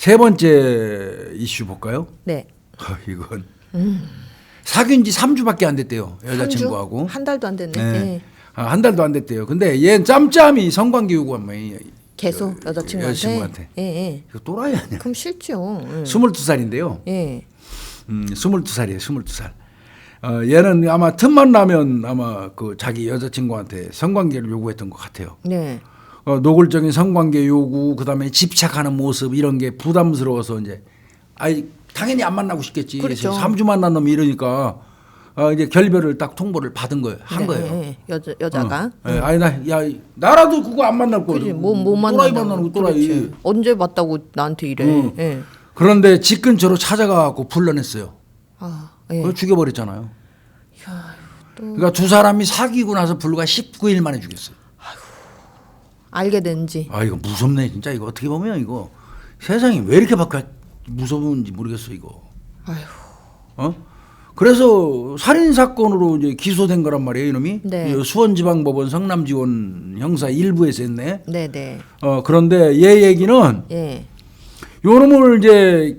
세 번째 이슈 볼까요? 네. 이건 사귄 지 3주밖에 안 됐대요. 여자친구하고. 한 달도 안 됐네. 네. 네. 한 달도 안 됐대요. 근데 얘 짬짬이 성관계 요구하면 계속 여자친구한테. 예, 예. 이거 또라이 아니야? 그럼 싫죠. 22살인데요. 예. 22살이에요. 22살. 얘는 아마 틈만 나면 아마 그 자기 여자친구한테 성관계를 요구했던 것 같아요. 네. 노골적인 성관계 요구, 그다음에 집착하는 모습 이런 게 부담스러워서 이제 당연히 안 만나고 싶겠지. 그렇죠. 3주 만난 놈이 이러니까 이제 결별을 딱 통보를 받은 거예요. 한 네, 거예요. 네. 여자가. 나라도 그거 안 만날 거야. 그지. 못 또라이 만난다고. 만나는 거 또라이. 그렇지. 언제 봤다고 나한테 이래. 예. 그런데 집 근처로 찾아가고 불러냈어요. 아, 예. 그걸 죽여버렸잖아요. 야, 또 그러니까 두 사람이 사귀고 나서 불과 19일 만에 죽였어요. 알게 된지. 이거 무섭네 진짜. 이거 어떻게 보면 이거 세상이 왜 이렇게 바뀌어 무서운지 모르겠어 이거. 아휴. 그래서 살인 사건으로 이제 기소된 거란 말이에요 이놈이. 네. 수원지방법원 성남지원 형사 1부에서 했네. 네네. 그런데 얘 얘기는 예. 요놈을 이제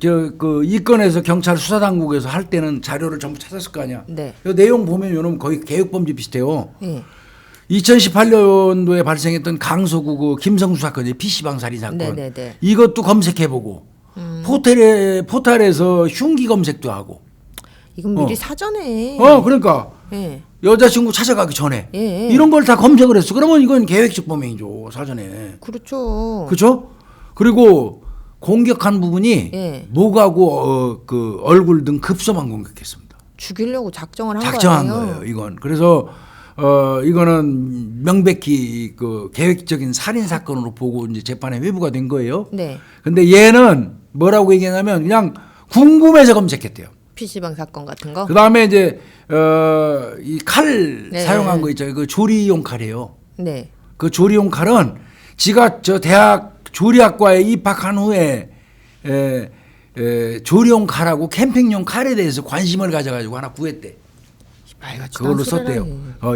이 건에서 경찰 수사당국에서 할 때는 자료를 전부 찾았을 거 아니야. 네. 이 내용 보면 요놈 거의 계획범죄 비슷해요. 예. 2018년도에 발생했던 강서구 그 김성수 사건이 PC방 살인 사건. 네네네. 이것도 검색해보고 포탈에서 흉기 검색도 하고. 이건 미리 사전에. 그러니까 예. 여자친구 찾아가기 전에 예. 이런 걸 다 검색을 했어. 그러면 이건 계획적 범행이죠 사전에. 그렇죠. 그렇죠? 그리고 공격한 부분이 예. 목하고 그 얼굴 등 급소만 공격했습니다. 죽이려고 작정을 한 작정한 거예요. 거예요. 이건 그래서 이거는 명백히 그 계획적인 살인 사건으로 보고 이제 재판에 회부가 된 거예요. 네. 근데 얘는 뭐라고 얘기하냐면 그냥 궁금해서 검색했대요. PC방 사건 같은 거. 그 다음에 이제 이 칼 네. 사용한 거 있죠. 그 조리용 칼이에요. 네. 그 조리용 칼은 지가 저 대학 조리학과에 입학한 후에 조리용 칼하고 캠핑용 칼에 대해서 관심을 가져가지고 하나 구했대. 그걸로 썼대요.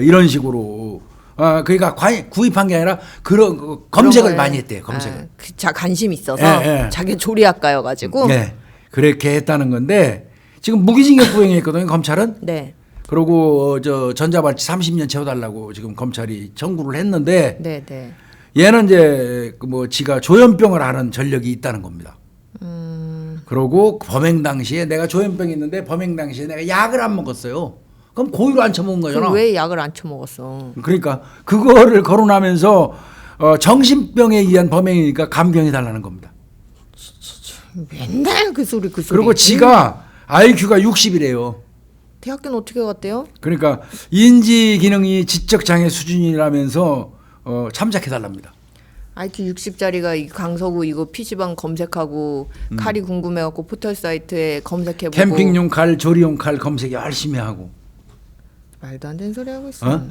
이런 식으로. 그러니까 구입한 게 아니라 그런 검색을 많이 했대요. 검색을. 관심이 있어서 예. 자기 조리학과여가지고. 네. 그렇게 했다는 건데 지금 무기징역 부행했거든요. 검찰은. 네. 그리고 저 전자발찌 30년 채워달라고 지금 검찰이 청구를 했는데 네, 네. 얘는 이제 지가 조현병을 앓은 전력이 있다는 겁니다. 그러고 범행 당시에 내가 조현병이 있는데 범행 당시에 내가 약을 안 먹었어요. 그럼 고의로 안 처먹은 거잖아. 왜 약을 안 처먹었어? 그러니까 그거를 거론하면서 정신병에 의한 범행이니까 감경해 달라는 겁니다. 맨날 그 소리. 그리고 지가 IQ가 60이래요. 대학교는 어떻게 갔대요? 그러니까 인지 기능이 지적 장애 수준이라면서 참작해 달랍니다. IQ 60짜리가 이 강서구 이거 PC방 검색하고 칼이 궁금해갖고 포털 사이트에 검색해보고 캠핑용 칼, 조리용 칼 검색 열심히 하고. 말도 안 되는 소리 하고 있어.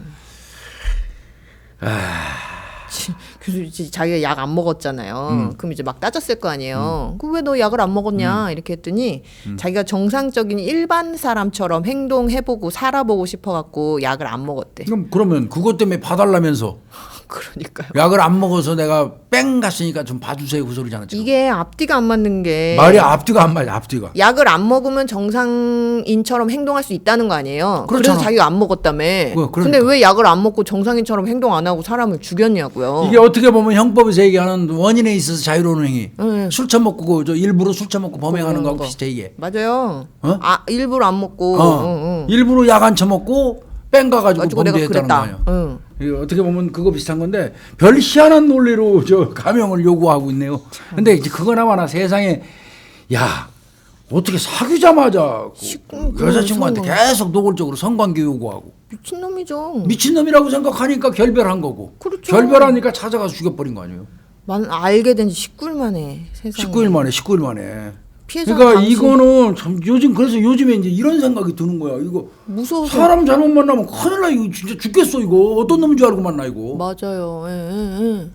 교수 자기가 약 안 먹었잖아요. 그럼 이제 막 따졌을 거 아니에요. 그 왜 너 약을 안 먹었냐 이렇게 했더니 자기가 정상적인 일반 사람처럼 행동해보고 살아보고 싶어갖고 약을 안 먹었대. 그러면 그것 때문에 봐달라면서. 그러니까요. 약을 안 먹어서 내가 뺑 갔으니까 좀 봐주세요 그 소리잖아 지금. 이게 앞뒤가 안 맞는 게 말이 앞뒤가 안 맞아. 앞뒤가. 약을 안 먹으면 정상인처럼 행동할 수 있다는 거 아니에요. 그렇잖아. 그래서 자기가 안 먹었다며. 그러니까. 근데 왜 약을 안 먹고 정상인처럼 행동 안 하고 사람을 죽였냐고요. 이게 어떻게 보면 형법에서 얘기하는 원인에 있어서 자유로운 행위. 네. 술 처먹고 일부러 술 처먹고 범행하는 거하고 비슷해 이게. 맞아요. 일부러 안 먹고. 일부러 약 안 처먹고 뺑 가가지고 내가 범죄했다는 거 그랬다. 아니야. 이거 어떻게 보면 그거 비슷한 건데 별 희한한 논리로 감형을 요구하고 있네요. 근데 이제 그거나마나 세상에 어떻게 사귀자마자 여자친구한테 계속 노골적으로 성관계 요구하고. 미친놈이죠. 미친놈이라고 생각하니까 결별한 거고. 그렇죠. 결별하니까 찾아가서 죽여버린 거 아니에요. 알게 된 지 19일 만에. 세상에. 19일 만에. 피해자 그러니까 이거는 참 그래서 요즘에 이제 이런 생각이 드는 거야. 이거 무서워서. 사람 잘못 만나면 큰일 나. 이거 진짜 죽겠어 이거. 어떤 놈인 줄 알고 만나 이거. 맞아요. 예.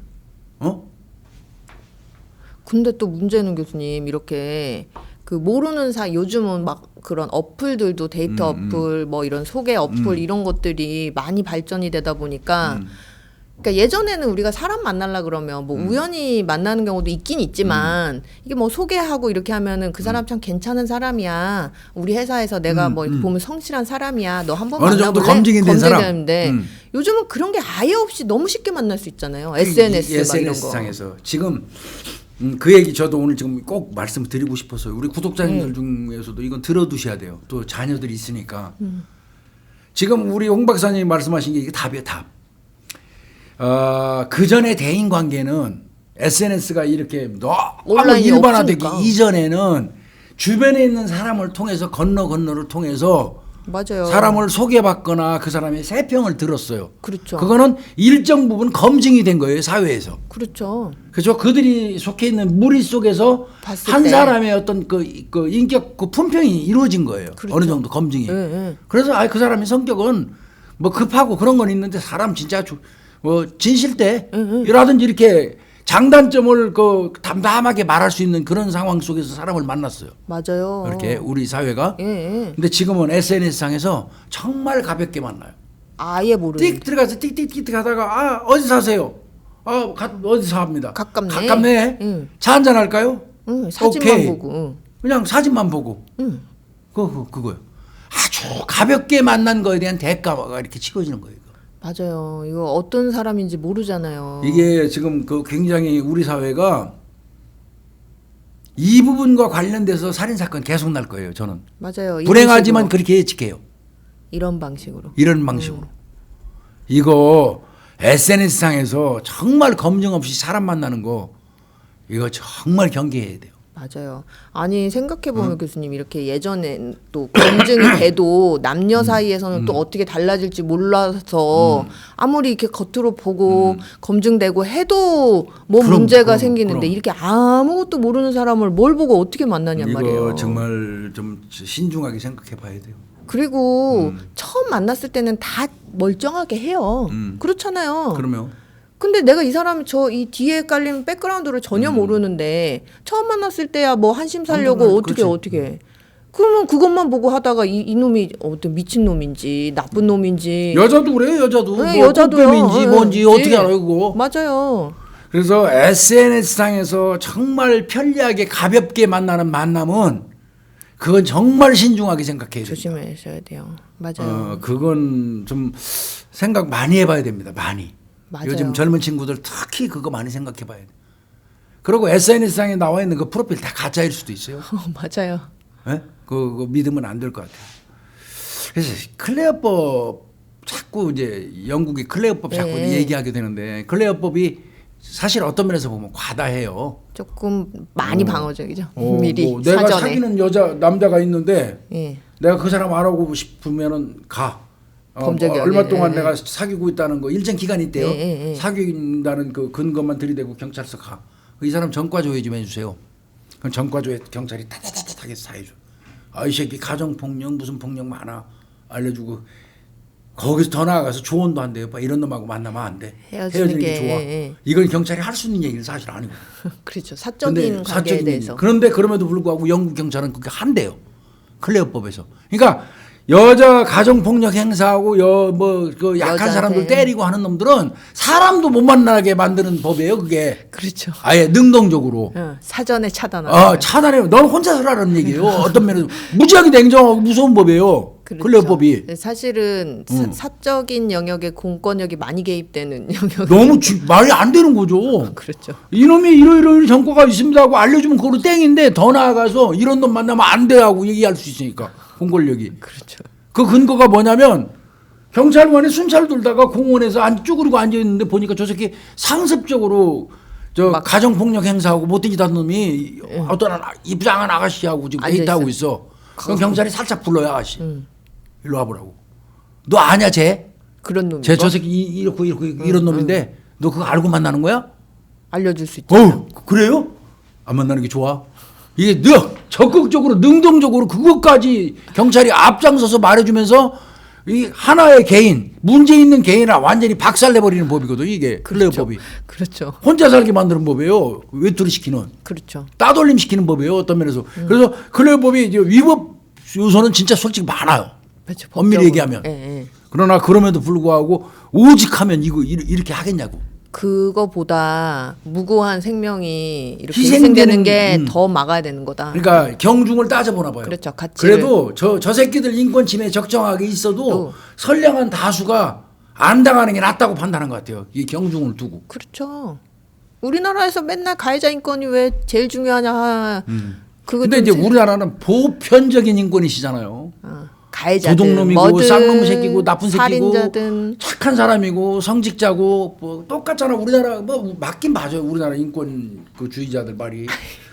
근데 또 문제는 교수님 이렇게 그 모르는 사이 요즘은 막 그런 어플들도 데이터 어플 뭐 이런 소개 어플 이런 것들이 많이 발전이 되다 보니까 그러니까 예전에는 우리가 사람 만나려 그러면 뭐 우연히 만나는 경우도 있긴 있지만 이게 뭐 소개하고 이렇게 하면은 그 사람 참 괜찮은 사람이야. 우리 회사에서 내가 뭐 이렇게 보면 성실한 사람이야. 너 한번 어느 만나볼래? 정도 검증이 된 사람. 되는데 요즘은 그런 게 아예 없이 너무 쉽게 만날 수 있잖아요. SNS 막 이런 SNS 거. 상에서 지금 그 얘기 저도 오늘 지금 꼭 말씀드리고 싶어서요. 우리 구독자님들 중에서도 이건 들어두셔야 돼요. 또 자녀들이 있으니까. 지금 우리 홍 박사님이 말씀하신 게 이게 답이에요. 답. 그 전에 대인 관계는 SNS가 이렇게 너무 온라인이 일반화되기 없으니까. 이전에는 주변에 있는 사람을 통해서 건너를 통해서 맞아요. 사람을 소개받거나 그 사람의 세평을 들었어요. 그렇죠. 그거는 일정 부분 검증이 된 거예요, 사회에서. 그렇죠. 그죠? 그들이 속해 있는 무리 속에서 봤을 한 때. 사람의 어떤 그 인격 그 품평이 이루어진 거예요. 그렇죠. 어느 정도 검증이. 예. 그래서 그 사람의 성격은 뭐 급하고 그런 건 있는데 사람 진짜 뭐 진실대라든지 이렇게 장단점을 그 담담하게 말할 수 있는 그런 상황 속에서 사람을 만났어요. 맞아요. 이렇게 우리 사회가. 예. 근데 지금은 SNS상에서 정말 가볍게 만나요. 아예 모르는. 띡 들어가서 띡띡띡 하다가 어디 사세요? 어디 사합니다. 가깝네. 차 한잔 할까요? 사진만 오케이. 보고. 그냥 사진만 보고. 그거요. 아주 가볍게 만난 거에 대한 대가가 이렇게 치러지는 거예요. 맞아요. 이거 어떤 사람인지 모르잖아요. 이게 지금 그 굉장히 우리 사회가 이 부분과 관련돼서 살인 사건 계속 날 거예요. 저는 맞아요. 이런 불행하지만 식으로. 그렇게 예측해요. 이런 방식으로. 이런 방식으로. 이거 SNS 상에서 정말 검증 없이 사람 만나는 거 이거 정말 경계해야 돼요. 맞아요. 아니 생각해보면 교수님 이렇게 예전에 또 검증이 돼도 남녀 사이에서는 또 어떻게 달라질지 몰라서 아무리 이렇게 겉으로 보고 검증되고 해도 뭐 그럼, 문제가 그럼, 생기는데 그럼. 이렇게 아무것도 모르는 사람을 뭘 보고 어떻게 만나냔 이거 말이에요. 정말 좀 신중하게 생각해 봐야 돼요. 그리고 처음 만났을 때는 다 멀쩡하게 해요. 그렇잖아요. 그러면 근데 내가 이 사람이 저 이 뒤에 깔린 백그라운드를 전혀 모르는데 처음 만났을 때야 뭐 한심 살려고 그렇지. 어떻게 그러면 그것만 보고 하다가 이 놈이 어떤 미친 놈인지 나쁜 놈인지 여자도 그래요. 여자도 네, 뭐 여자도요. 꽃뱀인지 뭔지 네. 어떻게 알아요 그거. 맞아요. 그래서 SNS상에서 정말 편리하게 가볍게 만나는 만남은 그건 정말 신중하게 생각해야 돼요. 조심하셔야 돼요. 맞아요. 그건 좀 생각 많이 해봐야 됩니다. 많이. 맞아요. 요즘 젊은 친구들 특히 그거 많이 생각해 봐야 돼요. 그리고 SNS상에 나와 있는 그 프로필 다 가짜일 수도 있어요. 맞아요. 네? 그거 믿으면 안 될 것 같아요. 그래서 클레어법 자꾸 이제 영국의 클레어법 자꾸 네. 얘기하게 되는데 클레어법이 사실 어떤 면에서 보면 과다해요. 조금 많이 방어적이죠. 뭐 미리 내가 사전에. 사귀는 남자가 있는데 예. 내가 그 사람 알아보고 싶으면은 가. 범죄격이네. 얼마 동안 예, 내가 사귀고 있다는 거 일정 기간이 있대요. 예. 사귄다는 그 근거만 들이대고 경찰서 가. 이 사람 전과 조회 좀 해주세요. 그럼 전과 조회 경찰이 타타타타하게 다 해줘. 이 새끼 가정 폭력 무슨 폭력 많아 알려주고 거기서 더 나아가서 조언도 안 돼요. 이런 놈하고 만나면 안 돼. 헤어지는 게 게, 좋아. 예. 이건 경찰이 할 수 있는 얘기는 사실 아니고. 그렇죠. 사적인 관계에 사적인 대해서. 그런데 그럼에도 불구하고 영국 경찰은 그게 한대요. 클레어법에서. 그러니까 여자 가정 폭력 행사하고 그 약한 여자한테. 사람들 때리고 하는 놈들은 사람도 못 만나게 만드는 법이에요. 그게 그렇죠. 아예 능동적으로. 사전에 차단하고. 차단해요. 넌 혼자 살아라는 얘기예요. 어떤 면에서 무지하게 냉정하고 무서운 법이에요. 그렇죠. 클레어법이. 사실은 사적인 영역에 공권력이 많이 개입되는 영역. 너무 말이 안 되는 거죠. 그렇죠. 이놈이 이러이러 전과가 있습니다 하고 알려주면 그걸로 땡인데 더 나아가서 이런 놈 만나면 안 돼 하고 얘기할 수 있으니까 공권력이. 그렇죠. 그 근거가 뭐냐면 경찰관이 순찰 돌다가 공원에서 쭈그리고 앉아있는데 보니까 저 새끼 상습적으로 가정 폭력 행사하고 못된 짓 하는 놈이 어떤 입장한 아가씨하고 지금 데이트하고 있어. 그럼 경찰이 살짝 불러요. 아가씨. 일로 와보라고. 너 아냐 쟤? 그런 놈이. 쟤 저 새끼 이렇고 이런 놈인데 너 그거 알고 만나는 거야? 알려줄 수 있죠. 그래요? 안 만나는 게 좋아. 이게 적극적으로 능동적으로 그것까지 경찰이 앞장서서 말해주면서 이 하나의 개인 문제 있는 개인을 완전히 박살내버리는 법이거든 이게 클레어법이. 그렇죠. 혼자 살게 만드는 법이에요. 외톨이 시키는. 그렇죠. 따돌림 시키는 법이에요. 어떤 면에서. 그래서 클레어법이 이제 위법 요소는 진짜 솔직히 많아요. 그렇죠. 엄밀히 법적으로. 얘기하면. 예. 그러나 그럼에도 불구하고 오직 하면 이거 이렇게 하겠냐고. 그거보다 무고한 생명이 이렇게 희생되는, 희생되는 게 더 막아야 되는 거다. 그러니까 경중을 따져보나 봐요. 그렇죠. 가치를. 그래도 저 새끼들 인권 침해 적정하게 있어도 선량한 다수가 안 당하는 게 낫다고 판단한 것 같아요. 이 경중을 두고. 그렇죠. 우리나라에서 맨날 가해자 인권이 왜 제일 중요하냐. 그거 근데 이제 우리나라는 보편적인 인권이시잖아요. 가해자든 도둑놈이고 뭐든 쌍놈 새끼고 나쁜 새끼고 살인자든 착한 사람이고 성직자고 뭐 똑같잖아. 우리나라 뭐 맞긴 맞아요. 우리나라 인권 그 주의자들 말이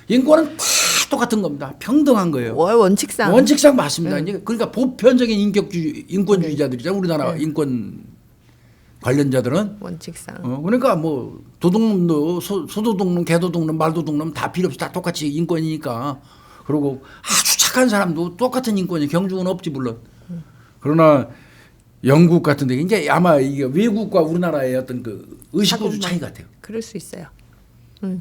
인권은 다 똑같은 겁니다. 평등한 거예요. 원칙상 원칙상 맞습니다. 이제 그러니까 보편적인 인권주의자들이잖아. 우리나라 인권 관련자들은 원칙상. 그러니까 뭐 도둑놈도 소도둑놈, 개도둑놈, 말도둑놈 다 필요 없이 다 똑같이 인권이니까. 그리고 아주 착한 사람도 똑같은 인권이 경중은 없지 물론. 그러나 영국 같은데 이제 아마 이게 외국과 우리나라의 어떤 그 의식구조 차이 같아요. 그럴 수 있어요.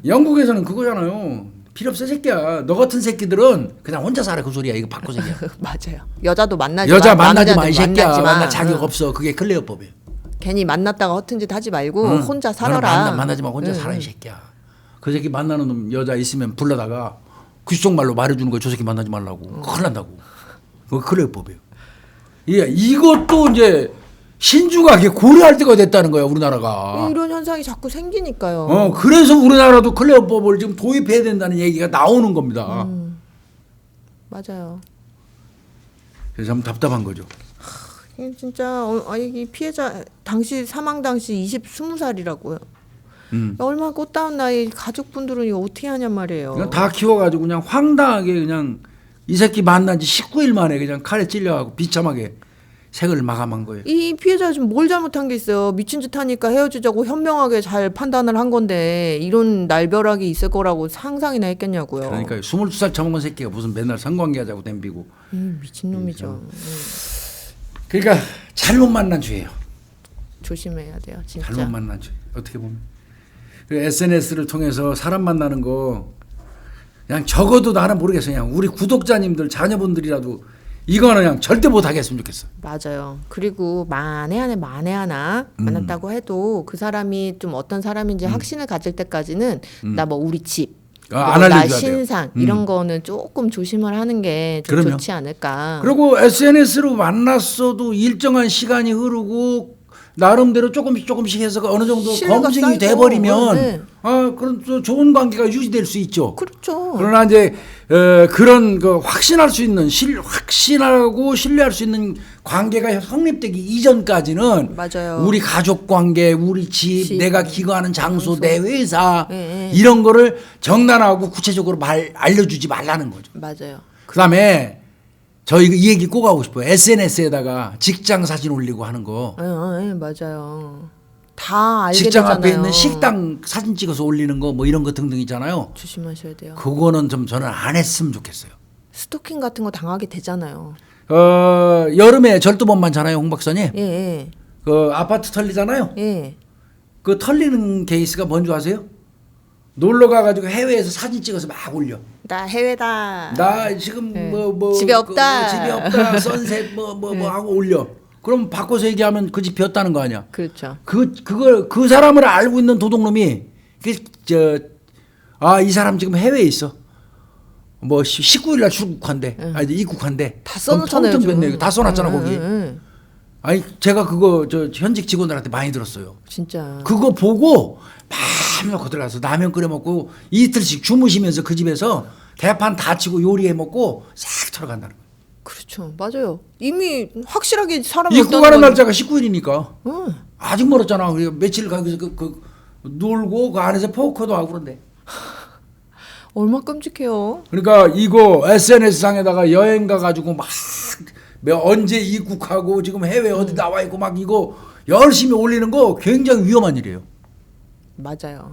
영국에서는 그거잖아요. 필요 없어 새끼야. 너 같은 새끼들은 그냥 혼자 살아 그 소리야. 이거 바꿔 새끼야. 맞아요. 여자도 만나지 여자 마. 만나지 마 이 새끼야. 만나지 마. 만날 자격 없어. 그게 클레어법이에요. 괜히 만났다가 허튼 짓 하지 말고 혼자 너는 살아라. 만나지 마. 혼자 살아 이 새끼야. 그 새끼 만나는 놈 여자 있으면 불러다가 귀속말로 말해주는 거 저 새끼 만나지 말라고. 큰일 난다고. 그거 클레어법이에요. 이것도 이제 신중하게 고려할 때가 됐다는 거야 우리나라가. 이런 현상이 자꾸 생기니까요. 그래서 우리나라도 클레어법을 지금 도입해야 된다는 얘기가 나오는 겁니다. 맞아요. 그래서 참 답답한 거죠. 이게 진짜 이 피해자 당시 사망 당시 20살이라고요. 얼마나 꽃다운 나이 가족분들은 이거 어떻게 하냔 말이에요. 그냥 다 키워가지고 그냥 황당하게 그냥 이 새끼 만난 지 19일 만에 그냥 칼에 찔려가고 비참하게 생을 마감한 거예요. 이 피해자 지금 뭘 잘못한 게 있어요. 미친 짓 하니까 헤어지자고 현명하게 잘 판단을 한 건데 이런 날벼락이 있을 거라고 상상이나 했겠냐고요. 그러니까 22살 처먹은 새끼가 무슨 맨날 성관계 하자고 댐비고. 미친놈이죠. 그러니까 잘못 만난 죄예요. 조심해야 돼요. 진짜. 잘못 만난 죄. 어떻게 보면. SNS를 통해서 사람 만나는 거 그냥 적어도 나는 모르겠어요. 그냥 우리 구독자님들 자녀분들이라도 이거는 그냥 절대 못 하겠으면 좋겠어. 맞아요. 그리고 만에 하나 만났다고 해도 그 사람이 좀 어떤 사람인지 확신을 가질 때까지는 나 뭐 우리 집, 안 나 알려줘야 신상 이런 거는 조금 조심을 하는 게 좀 그럼요. 좋지 않을까. 그리고 SNS로 만났어도 일정한 시간이 흐르고 나름대로 조금씩 해서 어느 정도 신뢰가 검증이 쌓이고, 돼버리면 네. 그런 또 좋은 관계가 유지될 수 있죠. 그렇죠. 그러나 이제 그런 그 확신할 수 있는 확신하고 신뢰할 수 있는 관계가 성립되기 이전까지는 맞아요. 우리 가족 관계, 우리 집, 내가 기거하는 장소, 내 회사 네. 이런 거를 정단하고 구체적으로 알려주지 말라는 거죠. 맞아요. 그다음에 저 이 얘기 꼭 하고 싶어요. SNS에다가 직장 사진 올리고 하는 거. 맞아요. 다 알게 직장 되잖아요. 앞에 있는 식당 사진 찍어서 올리는 거 뭐 이런 거 등등 있잖아요. 조심하셔야 돼요. 그거는 좀 저는 안 했으면 좋겠어요. 스토킹 같은 거 당하게 되잖아요. 여름에 절도범 많잖아요, 홍 박사님. 예. 그 아파트 털리잖아요. 예. 그 털리는 케이스가 뭔지 아세요? 놀러 가가지고 해외에서 사진 찍어서 막 올려. 나 해외다. 나 지금 네. 뭐 집에 없다. 집에 없다. 선셋 뭐 하고 올려. 그럼 바꿔서 얘기하면 그 집 비었다는 거 아니야? 그렇죠. 그 사람을 알고 있는 도둑놈이 이 사람 지금 해외에 있어. 뭐 19일 날 출국한대. 이제 입국한대. 다 써놓잖아요. 텅텅 다 써놨잖아 거기. 응. 아니 제가 그거 현직 직원들한테 많이 들었어요. 진짜. 그거 보고 밤 놓고 들어가서 라면 끓여 먹고 이틀씩 주무시면서 그 집에서 대판 다 치고 요리해 먹고 싹 털어간다는 거예요. 그렇죠. 맞아요. 이미 확실하게 사람 입국 가는 날짜가 19일이니까 아직 멀었잖아. 그러니까 며칠 거기서 놀고 그 안에서 포커도 하고 그런데. 얼마 끔찍해요. 그러니까 이거 SNS 상에다가 여행 가가지고 막 언제 입국하고 지금 해외 어디 나와 있고 막 이거 열심히 올리는 거 굉장히 위험한 일이에요. 맞아요.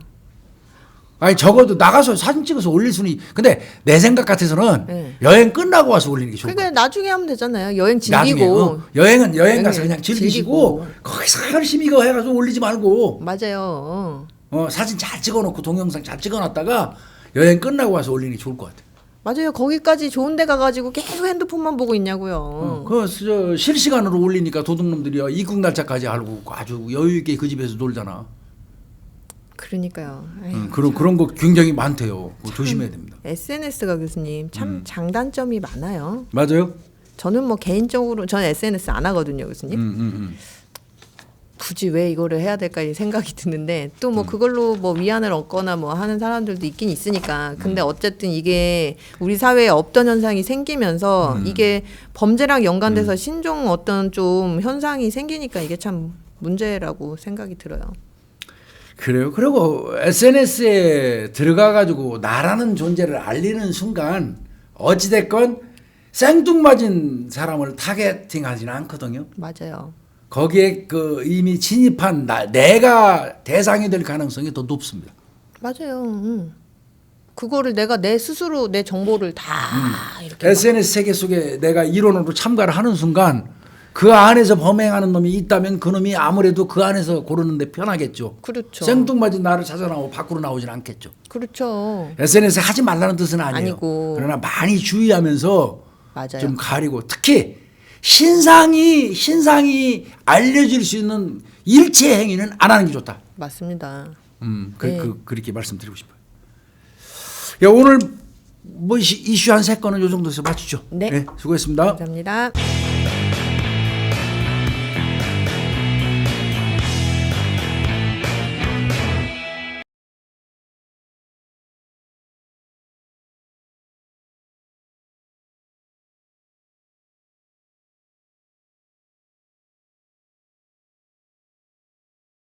아니 적어도 나가서 사진 찍어서 올릴 수는 근데 내 생각 같아서는 네. 여행 끝나고 와서 올리는 게 좋을 것 그러니까 같아요. 나중에 하면 되잖아요. 여행 나중에 즐기고. 여행은 여행 가서 그냥 즐기시고 즐기고. 거기서 열심히 이거 해가지고 올리지 말고 맞아요. 사진 잘 찍어놓고 동영상 잘 찍어놨다가 여행 끝나고 와서 올리는 게 좋을 것 같아요. 맞아요. 거기까지 좋은 데 가가지고 계속 핸드폰만 보고 있냐고요. 저 실시간으로 올리니까 도둑놈들이야 입국 날짜까지 알고 아주 여유 있게 그 집에서 놀잖아. 그러니까요. 에휴, 그런 거 굉장히 많대요. 그거 조심해야 됩니다. SNS가 교수님 참 장단점이 많아요. 맞아요? 저는 뭐 개인적으로 저는 SNS 안 하거든요, 교수님. 굳이 왜 이거를 해야 될까 이 생각이 드는데 또 뭐 그걸로 뭐 위안을 얻거나 뭐 하는 사람들도 있긴 있으니까. 근데 어쨌든 이게 우리 사회에 없던 현상이 생기면서 이게 범죄랑 연관돼서 신종 어떤 좀 현상이 생기니까 이게 참 문제라고 생각이 들어요. 그래요. 그리고 SNS에 들어가가지고 나라는 존재를 알리는 순간 어찌됐건 생뚱맞은 사람을 타겟팅하지는 않거든요. 맞아요. 거기에 그 이미 진입한 내가 대상이 될 가능성이 더 높습니다. 맞아요. 그거를 내가 내 스스로 내 정보를 다 이렇게 SNS 세계 속에 내가 일원으로 참가를 하는 순간 그 안에서 범행하는 놈이 있다면 그 놈이 아무래도 그 안에서 고르는데 편하겠죠. 그렇죠. 생뚱맞은 나를 찾아 나오고 밖으로 나오진 않겠죠. 그렇죠. SNS 하지 말라는 뜻은 아니에요. 아니고. 그러나 많이 주의하면서 맞아요. 좀 가리고 특히 신상이 알려질 수 있는 일체 행위는 안 하는 게 좋다. 맞습니다. 네. 그렇게 말씀드리고 싶어요. 야, 오늘 뭐 이슈 한 3건은 요 정도에서 마치죠. 네. 수고했습니다. 감사합니다.